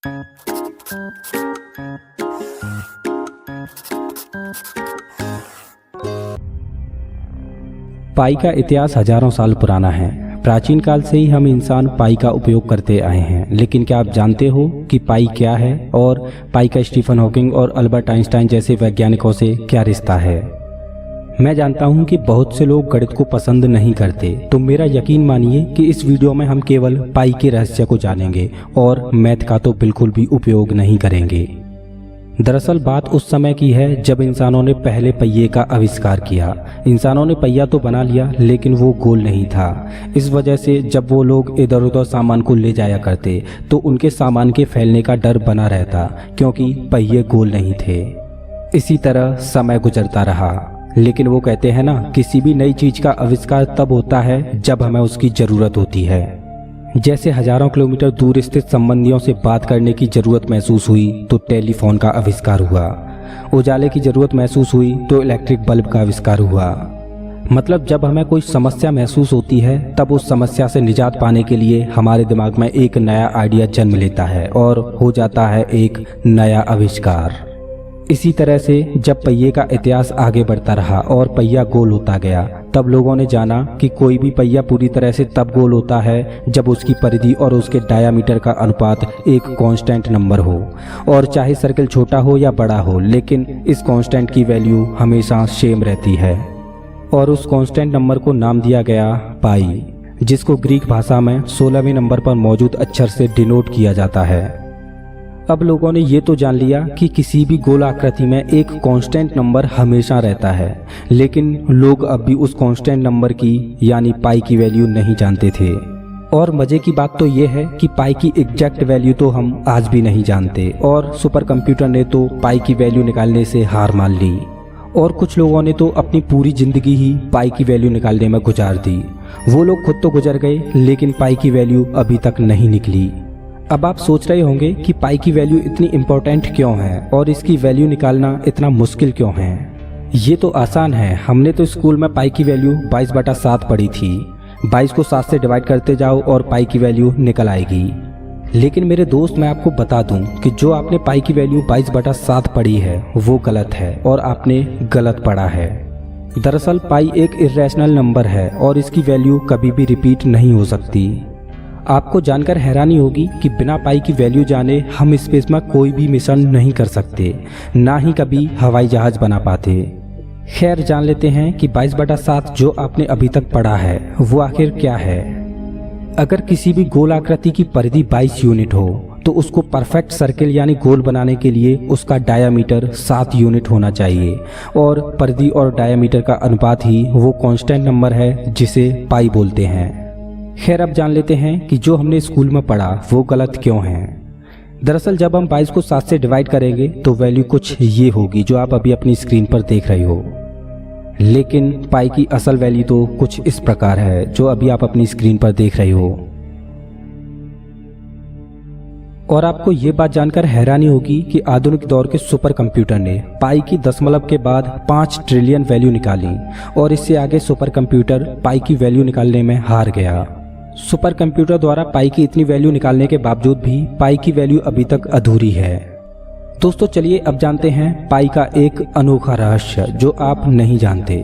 पाई का इतिहास हजारों साल पुराना है। प्राचीन काल से ही हम इंसान पाई का उपयोग करते आए हैं। लेकिन क्या आप जानते हो कि पाई क्या है और पाई का स्टीफन हॉकिंग और अल्बर्ट आइंस्टाइन जैसे वैज्ञानिकों से क्या रिश्ता है? मैं जानता हूं कि बहुत से लोग गणित को पसंद नहीं करते, तो मेरा यकीन मानिए कि इस वीडियो में हम केवल पाई के रहस्य को जानेंगे और मैथ का तो बिल्कुल भी उपयोग नहीं करेंगे। दरअसल बात उस समय की है जब इंसानों ने पहले पहिए का आविष्कार किया। इंसानों ने पहिया तो बना लिया, लेकिन वो गोल नहीं था। इस वजह से जब वो लोग इधर उधर सामान को ले जाया करते तो उनके सामान के फैलने का डर बना रहता, क्योंकि पहिए गोल नहीं थे। इसी तरह समय गुजरता रहा, लेकिन वो कहते हैं ना, किसी भी नई चीज का आविष्कार तब होता है जब हमें उसकी जरूरत होती है। जैसे हजारों किलोमीटर दूर स्थित संबंधियों से बात करने की जरूरत महसूस हुई तो टेलीफोन का आविष्कार हुआ। उजाले की जरूरत महसूस हुई तो इलेक्ट्रिक बल्ब का आविष्कार हुआ। मतलब जब हमें कोई समस्या महसूस होती है तब उस समस्या से निजात पाने के लिए हमारे दिमाग में एक नया आइडिया जन्म लेता है और हो जाता है एक नया आविष्कार। इसी तरह से जब पहिए का इतिहास आगे बढ़ता रहा और पहिया गोल होता गया, तब लोगों ने जाना कि कोई भी पहिया पूरी तरह से तब गोल होता है जब उसकी परिधि और उसके डायामीटर का अनुपात एक कांस्टेंट नंबर हो। और चाहे सर्कल छोटा हो या बड़ा हो, लेकिन इस कांस्टेंट की वैल्यू हमेशा सेम रहती है। और उस कांस्टेंट नंबर को नाम दिया गया पाई, जिसको ग्रीक भाषा में 16वें नंबर पर मौजूद अक्षर से डिनोट किया जाता है। अब लोगों ने ये तो जान लिया कि किसी भी गोल आकृति में एक कांस्टेंट नंबर हमेशा रहता है, लेकिन लोग अब भी उस कांस्टेंट नंबर की यानी पाई की वैल्यू नहीं जानते थे। और मजे की बात तो ये है कि पाई की एग्जैक्ट वैल्यू तो हम आज भी नहीं जानते, और सुपर कंप्यूटर ने तो पाई की वैल्यू निकालने से हार मान ली। और कुछ लोगों ने तो अपनी पूरी जिंदगी ही पाई की वैल्यू निकालने में गुजार दी। वो लोग खुद तो गुजर गए, लेकिन पाई की वैल्यू अभी तक नहीं निकली। अब आप सोच रहे होंगे कि पाई की वैल्यू इतनी इम्पोर्टेंट क्यों है और इसकी वैल्यू निकालना इतना मुश्किल क्यों है। ये तो आसान है, हमने तो स्कूल में पाई की वैल्यू 22/7 पढ़ी थी। 22 को 7 से डिवाइड करते जाओ और पाई की वैल्यू निकल आएगी। लेकिन मेरे दोस्त, मैं आपको बता दूं कि जो आपने पाई की वैल्यू 22/7 पढ़ी है वो गलत है और आपने गलत पढ़ा है। दरअसल पाई एक इर्रेशनल नंबर है और इसकी वैल्यू कभी भी रिपीट नहीं हो सकती। आपको जानकर हैरानी होगी कि बिना पाई की वैल्यू जाने हम स्पेस में कोई भी मिशन नहीं कर सकते, ना ही कभी हवाई जहाज बना पाते। खैर, जान लेते हैं कि 22/7 जो आपने अभी तक पढ़ा है वो आखिर क्या है। अगर किसी भी गोल आकृति की परिधि 22 यूनिट हो तो उसको परफेक्ट सर्किल यानी गोल बनाने के लिए उसका डायामीटर 7 यूनिट होना चाहिए, और परिधि और डायामीटर का अनुपात ही वो कांस्टेंट नंबर है जिसे पाई बोलते हैं। खैर, अब जान लेते हैं कि जो हमने स्कूल में पढ़ा वो गलत क्यों है। दरअसल जब हम 22 को 7 से डिवाइड करेंगे तो वैल्यू कुछ ये होगी जो आप अभी अपनी स्क्रीन पर देख रहे हो। लेकिन पाई की असल वैल्यू तो कुछ इस प्रकार है जो अभी आप अपनी स्क्रीन पर देख रहे हो। और आपको ये बात जानकर हैरानी होगी कि आधुनिक दौर के सुपर कंप्यूटर ने पाई की दशमलव के बाद 5 ट्रिलियन वैल्यू निकाली, और इससे आगे सुपर कंप्यूटर पाई की वैल्यू निकालने में हार गया। सुपर कंप्यूटर द्वारा पाई की इतनी वैल्यू निकालने के बावजूद भी पाई की वैल्यू अभी तक अधूरी है। दोस्तों, चलिए अब जानते हैं पाई का एक अनोखा रहस्य जो आप नहीं जानते।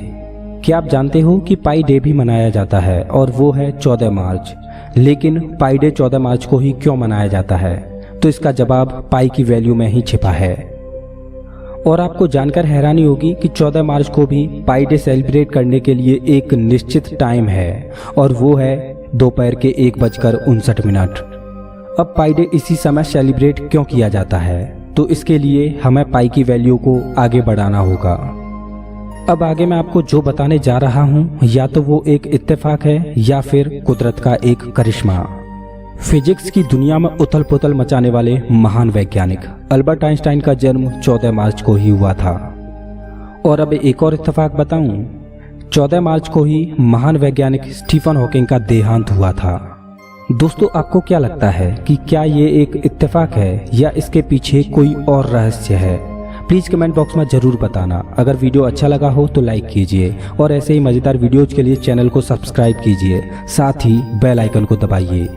क्या आप जानते हो कि पाई डे भी मनाया जाता है और वो है 14 मार्च। लेकिन पाई डे 14 मार्च को ही क्यों मनाया जाता है? तो इसका जवाब पाई की वैल्यू में ही छिपा है। और आपको जानकर हैरानी होगी कि 14 मार्च को भी पाई डे सेलिब्रेट करने के लिए एक निश्चित टाइम है, और वो है दोपहर के 1:59। अब पाई डे इसी समय सेलिब्रेट क्यों किया जाता है? तो इसके लिए हमें पाई की वैल्यू को आगे बढ़ाना होगा। अब आगे मैं आपको जो बताने जा रहा हूँ, या तो वो एक इत्तेफाक है या फिर कुदरत का एक करिश्मा। फिजिक्स की दुनिया में उथल पुथल मचाने वाले महान वैज्ञानिक अल्बर्ट आइंस्टाइन का जन्म 14 मार्च को ही हुआ था। और अब एक और इत्तेफाक बताऊं, 14 मार्च को ही महान वैज्ञानिक स्टीफन हॉकिंग का देहांत हुआ था। दोस्तों, आपको क्या लगता है कि क्या ये एक इत्तेफाक है या इसके पीछे कोई और रहस्य है? प्लीज कमेंट बॉक्स में जरूर बताना। अगर वीडियो अच्छा लगा हो तो लाइक कीजिए, और ऐसे ही मजेदार वीडियोज के लिए चैनल को सब्सक्राइब कीजिए, साथ ही बेल आइकन को दबाइए।